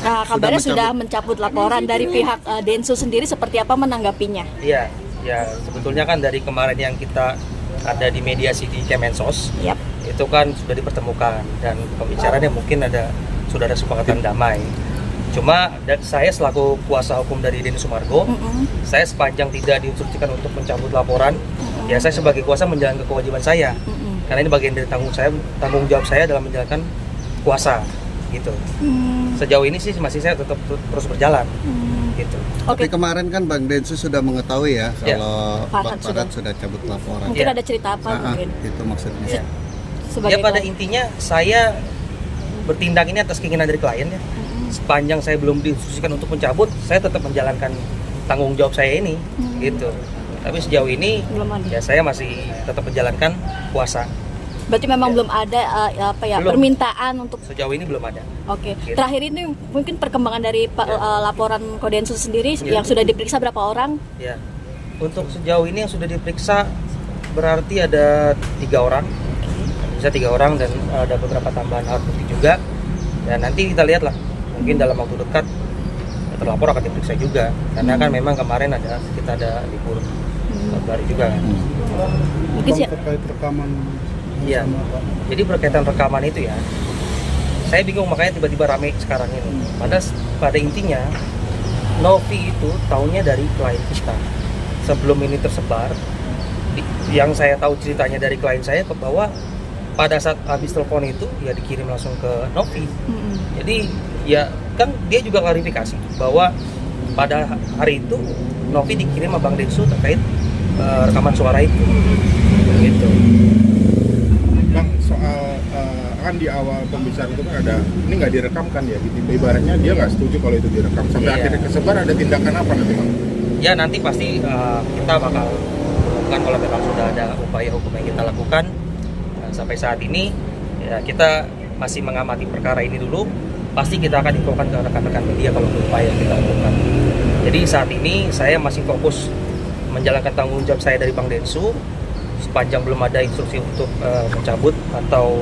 Nah, kabarnya sudah mencabut laporan dari pihak Densus sendiri, seperti apa menanggapinya? Iya, ya sebetulnya kan dari kemarin yang kita ada di mediasi di Kemensos, itu kan sudah dipertemukan dan pembicaraannya mungkin sudah ada kesepakatan damai. Cuma saya selaku kuasa hukum dari Denny Sumargo, saya sepanjang tidak diinstruksikan untuk mencabut laporan, ya saya sebagai kuasa menjalankan kewajiban saya. Karena ini bagian dari tanggung jawab saya dalam menjalankan kuasa, gitu. Sejauh ini sih masih saya tetap terus berjalan, gitu. Tapi kemarin kan Bang Densus sudah mengetahui ya kalau Bang Farhad sudah cabut laporan. Mungkin ada cerita apa mungkin? Itu maksudnya. Ya pada intinya saya bertindak ini atas keinginan dari klien ya. Sepanjang saya belum diinstruksikan untuk mencabut, saya tetap menjalankan tanggung jawab saya ini, gitu. Tapi sejauh ini ya saya masih tetap menjalankan kuasa. Berarti memang belum ada permintaan untuk sejauh ini belum ada. Oke. Gitu. Terakhir ini mungkin perkembangan dari laporan Kodensus sendiri yang sudah diperiksa berapa orang? Ya. Untuk sejauh ini yang sudah diperiksa berarti ada 3 orang. Bisa 3 orang dan ada beberapa tambahan alat bukti juga. Dan nanti kita lihat lah. Mungkin dalam waktu dekat terlapor akan diperiksa juga. Karena kan memang kemarin kita ada libur hari juga kan. Mungkin terkait rekaman. Iya. Jadi berkaitan rekaman itu ya, saya bingung makanya tiba-tiba rame sekarang ini. Pada intinya, Novi itu tahunya dari klien kita. Sebelum ini tersebar, yang saya tahu ceritanya dari klien saya bahwa pada saat habis telepon itu ya dikirim langsung ke Novi. Jadi ya kan dia juga klarifikasi bahwa pada hari itu Novi dikirim sama Bang Densu terkait rekaman suara itu. Gitu. Bang, soal kan di awal pembicaraan itu kan ada ini nggak direkam kan ya, ibaratnya dia nggak setuju kalau itu direkam sampai akhirnya kesebar, ada tindakan apa nanti Bang? Ya nanti pasti kita bakal melakukan kalau memang sudah ada upaya hukum yang kita lakukan. Sampai saat ini ya kita masih mengamati perkara ini dulu, pasti kita akan infokan ke rekan-rekan media kalau ada upaya yang kita lakukan. Jadi saat ini saya masih fokus menjalankan tanggung jawab saya dari Bang Densu. Sepanjang belum ada instruksi untuk mencabut atau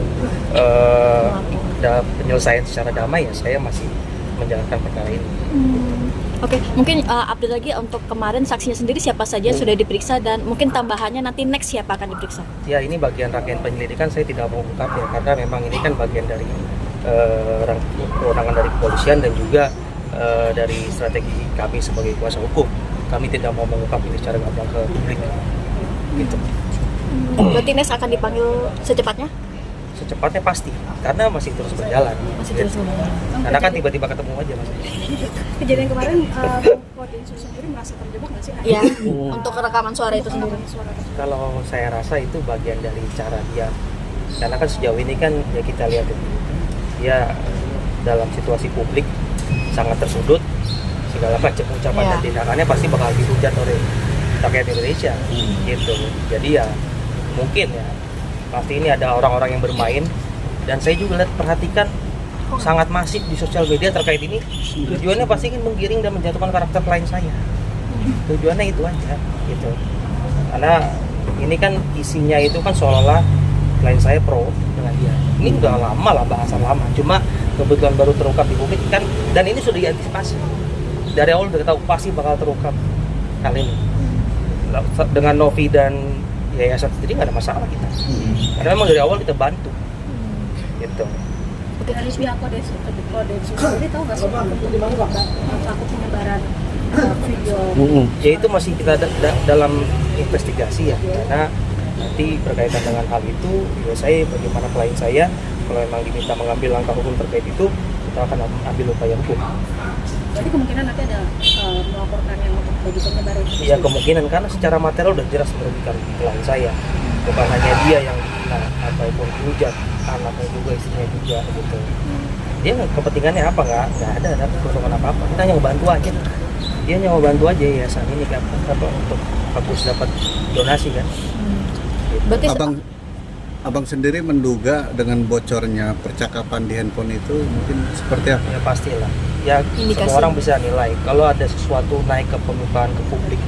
ada penyelesaian secara damai, ya saya masih menjalankan perkara ini. Oke, mungkin update lagi untuk kemarin saksinya sendiri siapa saja sudah diperiksa dan mungkin tambahannya nanti next siapa akan diperiksa? Ya ini bagian rangkaian penyelidikan, saya tidak mau ungkap ya karena memang ini kan bagian dari kewenangan dari kepolisian dan juga dari strategi kami sebagai kuasa hukum. Kami tidak mau mengungkap ini secara gamblang ke publik, gitu. Berarti next akan dipanggil secepatnya? Secepatnya pasti, karena masih terus berjalan. Terus berjalan. Karena kan tiba-tiba ketemu aja mas. Kejadian kemarin, Kodensus sendiri merasa terjebak nggak sih? Iya, untuk rekaman suara itu sendiri. Kalau saya rasa itu bagian dari cara dia. Karena kan sejauh ini kan ya kita lihat dia dalam situasi publik sangat tersudut, segala macam ucapan dan tindakannya pasti bakal dihujat oleh rakyat Indonesia, gitu. Jadi ya mungkin ya pasti ini ada orang-orang yang bermain dan saya juga perhatikan sangat masif di sosial media terkait ini. Tujuannya pasti ingin menggiring dan menjatuhkan karakter klien saya. Tujuannya itu aja, gitu. Karena ini kan isinya itu kan seolah-olah klien saya pro dengan dia. Ini udah lama lah, bahasa lama. Cuma kebetulan baru terungkap di publik kan, dan ini sudah diantisipasi. Dari awal udah tahu pasti bakal terungkap kali ini. Dengan Novi dan yayasan sendiri nggak ada masalah kita. Karena memang dari awal kita bantu. Gitu. Dari pihak Kodensus sendiri tahu nggak sih takut penyebaran video? Ya itu masih kita dalam investigasi ya, karena nanti berkaitan dengan hal itu, ya saya bagaimana klien saya kalau memang diminta mengambil langkah hukum terkait itu, kita akan ambil upaya hukum. Jadi kemungkinan nanti ada melaporkan yang untuk bagi penyebar itu? Iya kemungkinan, karena secara material udah jelas merugikan klien saya. Bukan hanya dia yang dihina ataupun dihujat, anaknya juga, istrinya juga gitu. Dia kepentingannya apa? Nggak ada keuntungan apa-apa. Kita hanya bantu aja. Dia hanya bantu aja yayasan ini kan untuk bagus dapat donasi kan. Gitu. Berarti Abang sendiri menduga dengan bocornya percakapan di handphone itu mungkin seperti apa? Ya pastilah. Ya semua orang bisa nilai kalau ada sesuatu naik ke permukaan, ke publik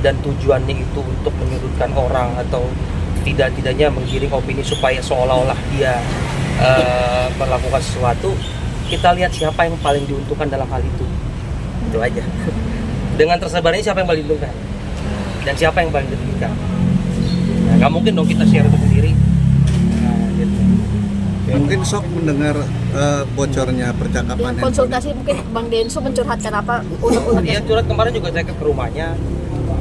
dan tujuannya itu untuk menyudutkan orang atau tidaknya menggiring opini supaya seolah-olah dia melakukan sesuatu, kita lihat siapa yang paling diuntungkan dalam hal itu aja. Dengan tersebarnya siapa yang paling diuntungkan dan siapa yang paling dirugikan. Nah, nggak mungkin dong kita share itu sendiri. Nah, gitu. Mungkin Sok mendengar bocornya percakapan Dengan handphone. konsultasi mungkin Bang Densu mencurhatkan apa unek-uneknya. Iya, curhat kemarin juga saya ke rumahnya.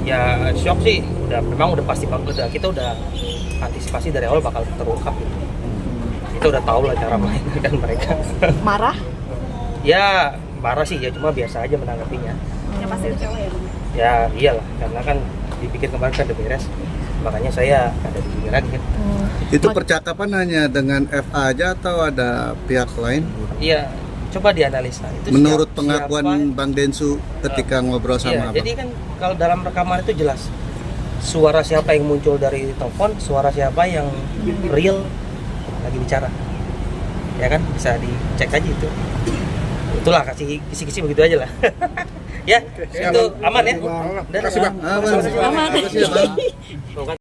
Ya shock sih, memang udah pasti banget, kita udah antisipasi dari awal bakal terungkap gitu. Kita udah tahu lah cara main kan mereka. Marah? Ya marah sih ya, cuma biasa aja menanggapinya. Yang pasti kecewa ya Bang? Ya iyalah, karena kan dipikir kemarin kan udah beres, makanya saya ada di sini lagi kan. Itu percakapan hanya dengan FA aja atau ada pihak lain? Iya, coba dianalisa. Itu Menurut siapa- pengakuan Bang Densu ketika ngobrol sama Iya, Abang. jadi kan kalau dalam rekaman itu jelas suara siapa yang muncul dari telepon, suara siapa yang real lagi bicara. Ya kan, bisa dicek aja itu. Itulah, kasih kisi-kisi begitu aja lah. Ya, itu aman ya. Terima kasih Bang. Aman. Aman. Terima kasih ya, Bang. Tuh kan.